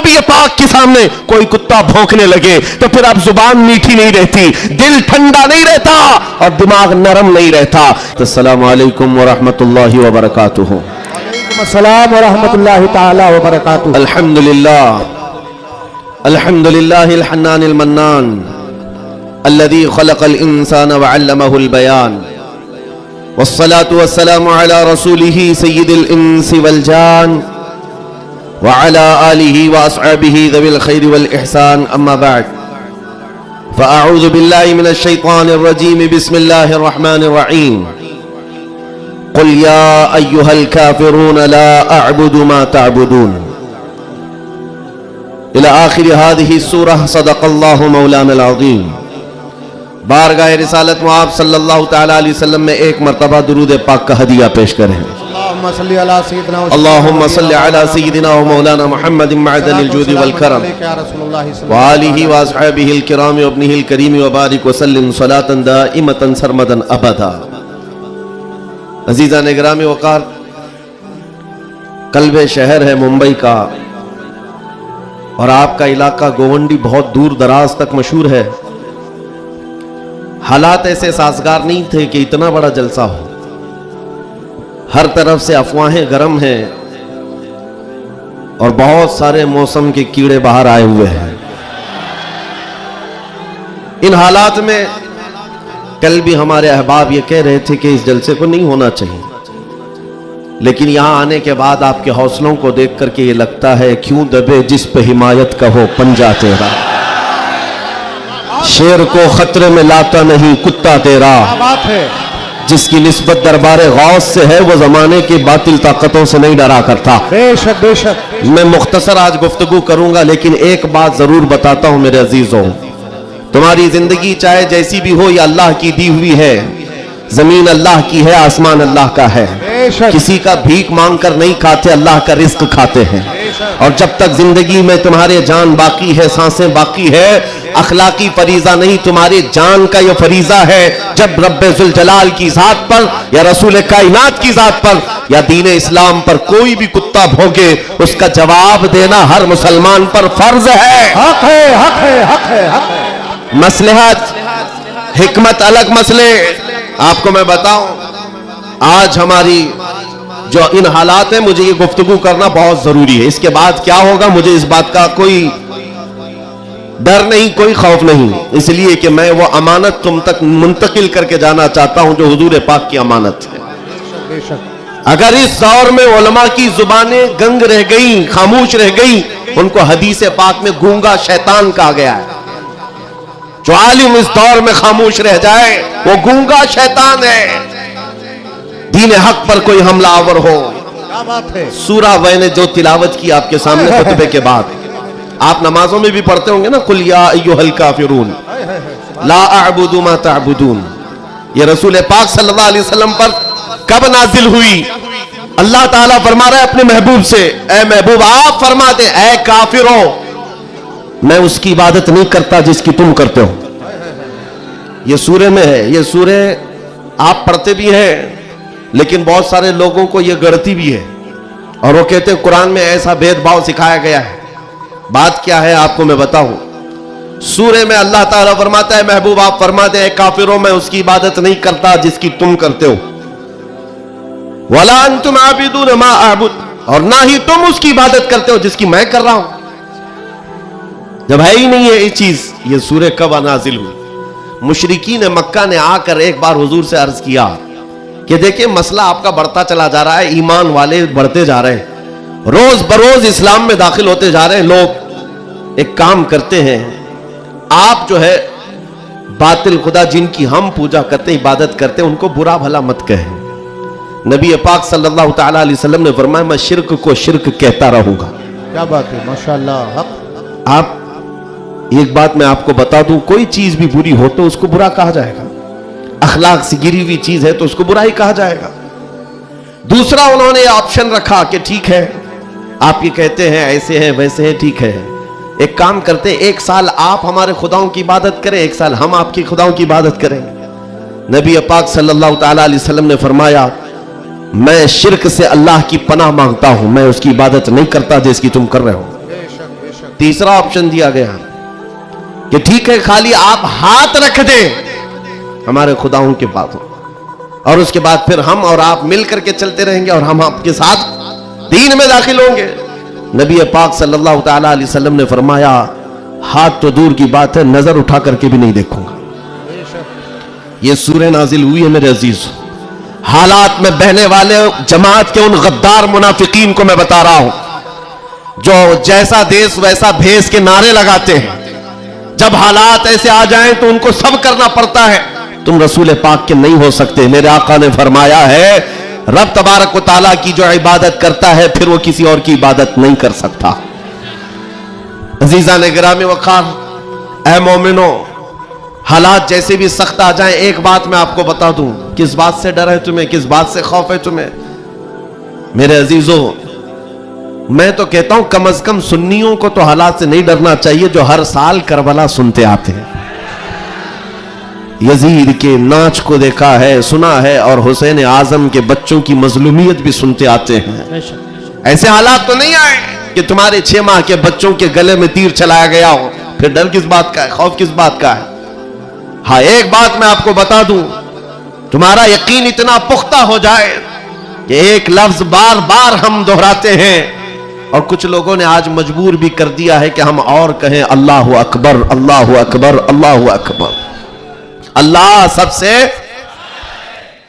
नबी पाक के सामने कोई कुत्ता भौंकने लगे तो फिर अब जुबान मीठी नहीं रहती, दिल ठंडा नहीं रहता और दिमाग नरम नहीं रहता। अस्सलामु अलैकुम व रहमतुल्लाहि व बरकातुहू। अस्सलाम व रहमतुल्लाहि तआला व बरकातुहू। अल्हम्दुलिल्लाह अल्हम्दुलिल्लाहिल हन्नानिल मन्नान अल्लज़ी खलक़ल इंसाना व अल्लमहुल बयान वस्सलातु वस्सलामु अला रसूलिही सय्यिदिल इंसी वल जान व अला आलिही व अस्हाबिही ज़विल खैरि वल इहसान, अम्मा बअद फ़अऊज़ु बिल्लाहि मिनश शैतानिर रजीम, बिस्मिल्लाहिर रहमानिर रहीम। क़ुल या अय्युहल काफ़िरून ला अअबुदु मा तअबुदून इला आखिर हादिही सूरह। सदक़ल्लाहु मौलानल अज़ीम। बारगाह रिसालत में आप सल्लल्लाहु तआला अलैहि वसल्लम में एक मरतबा दुरूद पाक का हदिया पेश करें। अल्लाहुम्मा सल्लि अला सय्यिदिना व मौलाना मुहम्मदिन मअदनिल जूदि वल करम व आलिहि व अस्हाबिहिल किराम व इब्निहिल करीम व बारिक व सल्लिम सलातन दाइमतन सरमदन अबदा। अजीज़ान गिरामी वक़ार, कल्बे शहर है मुंबई का और आपका इलाका गोवंडी बहुत दूर दराज तक मशहूर है। हालात ऐसे साजगार नहीं थे कि इतना बड़ा जलसा हो। हर तरफ से अफवाहें गर्म हैं और बहुत सारे मौसम के कीड़े बाहर आए हुए हैं। इन हालात में कल भी हमारे अहबाब ये कह रहे थे कि इस जलसे को नहीं होना चाहिए, लेकिन यहां आने के बाद आपके हौसलों को देख करके ये लगता है क्यों दबे जिस पे हिमायत का हो पंजा तेरा, शेर को खतरे में लाता नहीं कुत्ता तेरा, बात है। जिसकी निस्बत दरबारे गौस से है वो जमाने की बातिल ताकतों से नहीं डरा करता। बेशक बेशक। मैं मुख्तसर आज गुफ्तगू करूंगा, लेकिन एक बात जरूर बताता हूं मेरे अजीजों, तुम्हारी जिंदगी चाहे जैसी भी हो, ये अल्लाह की दी हुई है। जमीन अल्लाह की है, आसमान अल्लाह का है। किसी का भीख मांग कर नहीं खाते, अल्लाह का रिस्क खाते हैं। और जब तक जिंदगी में तुम्हारे जान बाकी है, सांसें बाकी है, अखलाकी फरीजा नहीं, तुम्हारी जान का यह फरीजा है। जब रब्बे जुल जलाल की जात पर या रसूल कायनात की जात पर या दीन इस्लाम पर कोई भी कुत्ता भौंके, उसका जवाब देना हर मुसलमान पर फर्ज है। हक है, हक है, हक है, हक है। मसलहत हिकमत अलग मसले। आपको मैं बताऊं, आज हमारी जो इन हालात है, मुझे ये गुफ्तगू करना बहुत जरूरी है। इसके बाद क्या होगा मुझे इस बात का कोई डर नहीं, कोई खौफ नहीं, इसलिए कि मैं वो अमानत तुम तक मुंतकिल करके जाना चाहता हूं जो हुजूर पाक की अमानत है। बेशक। अगर इस दौर में उलमा की जुबानें गंग रह गई, खामोश रह गई, उनको हदीस पाक में गूंगा शैतान कहा गया है। जो आलिम इस दौर में खामोश रह जाए वो गूंगा शैतान है। दीन हक पर कोई हमलावर हो। क्या बात है। सूरा मैंने जो तिलावत की आपके सामने खुतबे के बाद, आप नमाजों में भी पढ़ते होंगे ना, कुल या अय्युहल काफिरून ला अअबुदु मा तअबुदून। ये रसूल पाक सल्लल्लाहु अलैहि वसल्लम पर कब नाजिल हुई? अल्लाह ताला फरमा रहा है अपने महबूब से, ए महबूब आप फरमा दे, ए काफिरों, मैं उसकी इबादत नहीं करता जिसकी तुम करते हो। ये सूरे में है। ये सूरे आप पढ़ते भी हैं, लेकिन बहुत सारे लोगों को ये गढ़ती भी है और वो कहते हैं कुरान में ऐसा भेदभाव सिखाया गया है। बात क्या है आपको मैं बताऊं। सूरे में अल्लाह ताला फरमाता है, महबूब आप फरमा दे, काफिरों मैं उसकी इबादत नहीं करता जिसकी तुम करते हो। वला अंतुम आबिदून मा अअबुद, और ना ही तुम उसकी इबादत करते हो जिसकी मैं कर रहा हूं। जब है ही नहीं है ये चीज, ये सूरे कब नाजिल हुई? मुशरिकीन मक्का ने आकर एक बार हुजूर से अर्ज किया कि देखिए मसला आपका बढ़ता चला जा रहा है, ईमान वाले बढ़ते जा रहे हैं, रोज बरोज इस्लाम में दाखिल होते जा रहे हैं लोग। एक काम करते हैं, आप जो है बातिल खुदा जिनकी हम पूजा करते हैं, इबादत करते हैं, उनको बुरा भला मत कहें। नबी पाक सल्लल्लाहु तआला अलैहि वसल्लम ने फरमाया, मैं शिर्क को शिर्क कहता रहूंगा। क्या बात है, माशाअल्लाह। हक। आप एक बात मैं आपको बता दूं, कोई चीज भी बुरी हो तो उसको बुरा कहा जाएगा। अखलाक से गिरी हुई चीज है तो उसको बुरा ही कहा जाएगा। दूसरा उन्होंने ऑप्शन रखा कि ठीक है आप ये कहते हैं ऐसे हैं वैसे हैं, ठीक है एक काम करते, एक साल आप हमारे खुदाओं की इबादत करें, एक साल हम आपकी खुदाओं की इबादत करें। नबी पाक सल्लल्लाहु तआला अलैहि वसल्लम ने फरमाया, मैं शिर्क से अल्लाह की पनाह मांगता हूं, मैं उसकी इबादत नहीं करता जिसकी तुम कर रहे हो। तीसरा ऑप्शन दिया गया कि ठीक है खाली आप हाथ रख दें हमारे खुदाओं के पास, और उसके बाद फिर हम और आप मिल करके चलते रहेंगे और हम आपके साथ दीन में दाखिल होंगे। नबी पाक सल्लल्लाहु तआला अलैहि वसल्लम ने फरमाया हाथ तो दूर की बात है, नजर उठा करके भी नहीं देखूंगा। ये सूरह नाजिल हुई है मेरे अजीज। हालात में बहने वाले जमात के उन गद्दार मुनाफिकीन को मैं बता रहा हूं, जो जैसा देश वैसा भेष के नारे लगाते हैं। जब हालात ऐसे आ जाएं तो उनको सब करना पड़ता है। तुम रसूल पाक के नहीं हो सकते। मेरे आका ने फरमाया है रब तबारक व तआला की जो इबादत करता है फिर वो किसी और की इबादत नहीं कर सकता। अजीजा ने गिरामी वक़ार, ऐ मोमिनो, हालात जैसे भी सख्त आ जाएं, एक बात मैं आपको बता दूं, किस बात से डर है तुम्हें, किस बात से खौफ है तुम्हें? मेरे अजीजों, मैं तो कहता हूं कम से कम सुन्नियों को तो हालात से नहीं डरना चाहिए जो हर साल करबला सुनते आते हैं। यजीद के नाच को देखा है, सुना है, और हुसैन आजम के बच्चों की मजलूमियत भी सुनते आते हैं। ऐसे हालात तो नहीं आए कि तुम्हारे 6 माह के बच्चों के गले में तीर चलाया गया हो, फिर डर किस बात का है, खौफ किस बात का है? हाँ, एक बात मैं आपको बता दूं, तुम्हारा यकीन इतना पुख्ता हो जाए कि एक लफ्ज बार बार हम दोहराते हैं, और कुछ लोगों ने आज मजबूर भी कर दिया है कि हम और कहें अल्लाहु अकबर, अल्लाहु अकबर, अल्लाहु अकबर। अल्लाह सबसे,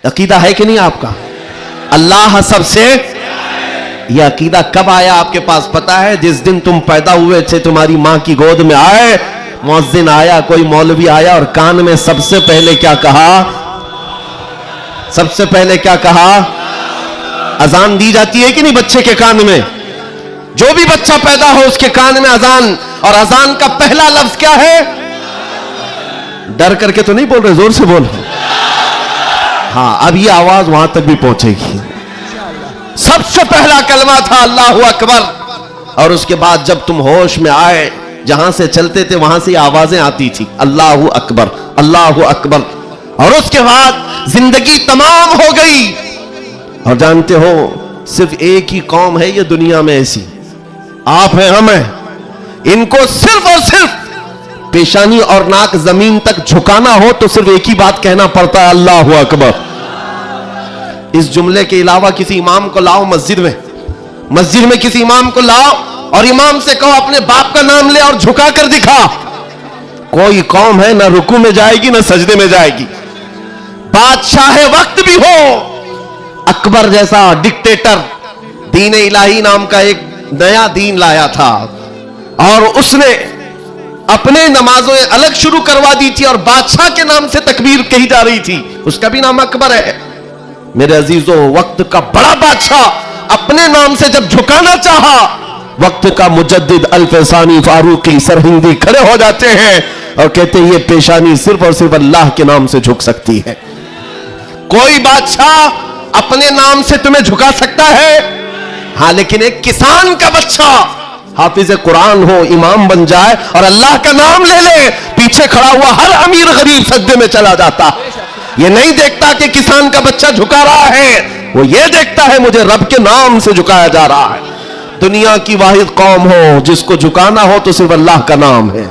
अकीदा है कि नहीं आपका? अल्लाह सबसे, यह अकीदा कब आया आपके पास पता है? जिस दिन तुम पैदा हुए थे, तुम्हारी मां की गोद में आए, मुअज्जिन आया, कोई मौलवी आया और कान में सबसे पहले क्या कहा? सबसे पहले क्या कहा? अजान दी जाती है कि नहीं बच्चे के कान में? जो भी बच्चा पैदा हो उसके कान में अजान, और अजान का पहला लफ्ज क्या है? डर करके तो नहीं बोल रहे, जोर से बोल। हाँ, अब ये आवाज वहां तक भी पहुंचेगी। सबसे पहला कलमा था अल्लाहु अकबर, और उसके बाद जब तुम होश में आए, जहां से चलते थे वहां से आवाजें आती थी अल्लाहु अकबर, अल्लाहु अकबर, और उसके बाद जिंदगी तमाम हो गई। और जानते हो सिर्फ एक ही कौम है ये दुनिया में ऐसी, आप हैं, हम हैं। इनको सिर्फ और सिर्फ पेशानी और नाक जमीन तक झुकाना हो तो सिर्फ एक ही बात कहना पड़ता है अल्लाहु अकबर। इस जुमले के अलावा किसी इमाम को लाओ मस्जिद में किसी इमाम को लाओ और इमाम से कहो अपने बाप का नाम ले और झुका कर दिखा, कोई कौम है ना रुकू में जाएगी ना सजदे में जाएगी। बादशाह वक्त भी हो, अकबर जैसा डिक्टेटर दीन इलाही नाम का एक नया दीन लाया था, और उसने अपने नमाजों अलग शुरू करवा दी थी और बादशाह के नाम से तकबीर कही जा रही थी, उसका भी नाम अकबर है। मेरे अजीजों, वक्त का बड़ा बादशाह अपने नाम से जब झुकाना चाहा, वक्त का मुजद्दिद अल्फसानी फारूकी सरहिंदी खड़े हो जाते हैं और कहते हैं ये पेशानी सिर्फ और सिर्फ अल्लाह के नाम से झुक सकती है। कोई बादशाह अपने नाम से तुम्हें झुका सकता है, हाँ, लेकिन एक किसान का बच्चा हाफिज कुरान हो, इमाम बन जाए और अल्लाह का नाम ले ले, पीछे खड़ा हुआ हर अमीर गरीब सजदे में चला जाता। ये नहीं देखता कि किसान का बच्चा झुका रहा है, वो ये देखता है मुझे रब के नाम से झुकाया जा रहा है। दुनिया की वाहिद कौम हो जिसको झुकाना हो तो सिर्फ अल्लाह का नाम है।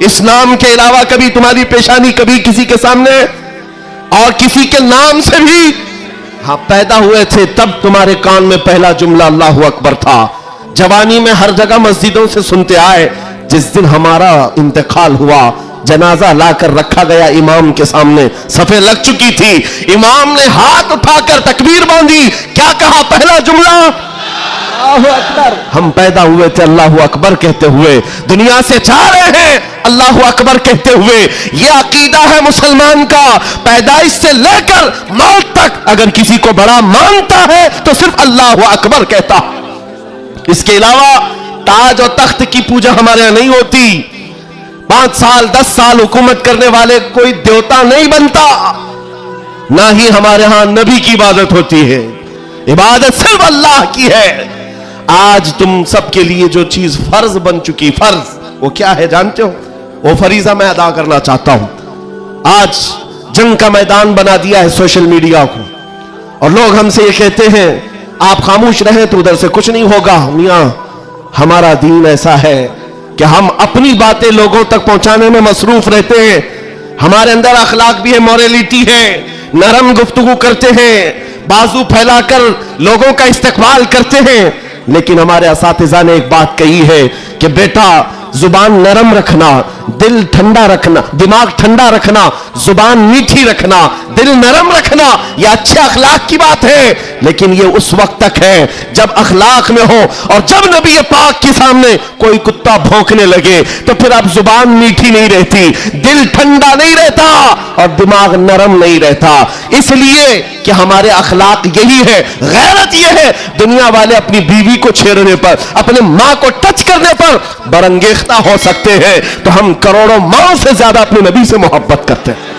इस नाम के अलावा कभी तुम्हारी पेशानी कभी किसी के सामने और किसी के नाम से भी, हाँ, पैदा हुए थे तब तुम्हारे कान में पहला जुमला अल्लाहु अकबर था। जवानी में हर जगह मस्जिदों से सुनते आए। जिस दिन हमारा इंतकाल हुआ, जनाजा लाकर रखा गया इमाम के सामने, सफे लग चुकी थी, इमाम ने हाथ उठाकर तकबीर बांधी, क्या कहा? पहला जुमला अल्लाहु अकबर। हम पैदा हुए थे अल्लाहु अकबर कहते हुए, दुनिया से जा रहे हैं अल्लाहु अकबर कहते हुए। यह अकीदा है मुसलमान का, पैदाइश से लेकर मौत तक अगर किसी को बड़ा मानता है तो सिर्फ अल्लाहु अकबर कहता। इसके अलावा ताज और तख्त की पूजा हमारे यहां नहीं होती। 5 साल 10 साल हुकूमत करने वाले कोई देवता नहीं बनता, ना ही हमारे यहां नबी की इबादत होती है। इबादत सिर्फ अल्लाह की है। आज तुम सबके लिए जो चीज फर्ज बन चुकी, फर्ज वो क्या है जानते हो? वो फरीजा मैं अदा करना चाहता हूं। आज जंग का मैदान बना दिया है सोशल मीडिया को, और लोग हमसे ये कहते हैं आप खामोश रहे तो उधर से कुछ नहीं होगा। मियां, हमारा दीन ऐसा है کہ ہم اپنی باتیں لوگوں تک پہنچانے میں مصروف رہتے ہیں. ہمارے اندر اخلاق بھی ہے, موریلٹی ہے, نرم گفتگو کرتے ہیں, بازو پھیلا کر لوگوں کا استقبال کرتے ہیں. لیکن ہمارے اساتذہ نے ایک بات کہی ہے کہ بیٹا زبان نرم رکھنا, دل ٹھنڈا رکھنا, دماغ ٹھنڈا رکھنا, زبان میٹھی رکھنا, دل نرم رکھنا, یہ اچھے اخلاق کی بات ہے. لیکن یہ اس وقت تک ہے جب اخلاق میں ہو, اور جب نبی پاک کے سامنے کوئی کتا بھونکنے لگے تو پھر اب زبان میٹھی نہیں رہتی, دل ٹھنڈا نہیں رہتا اور دماغ نرم نہیں رہتا. اس لیے کہ ہمارے اخلاق یہی ہے. غیرت یہ ہے دنیا والے اپنی بیوی کو چھیڑنے پر, اپنے ماں کو ٹچ کرنے پر برانگیختہ ہو سکتے ہیں, تو ہم کروڑوں ماں سے زیادہ اپنے نبی سے محبت کرتے ہیں.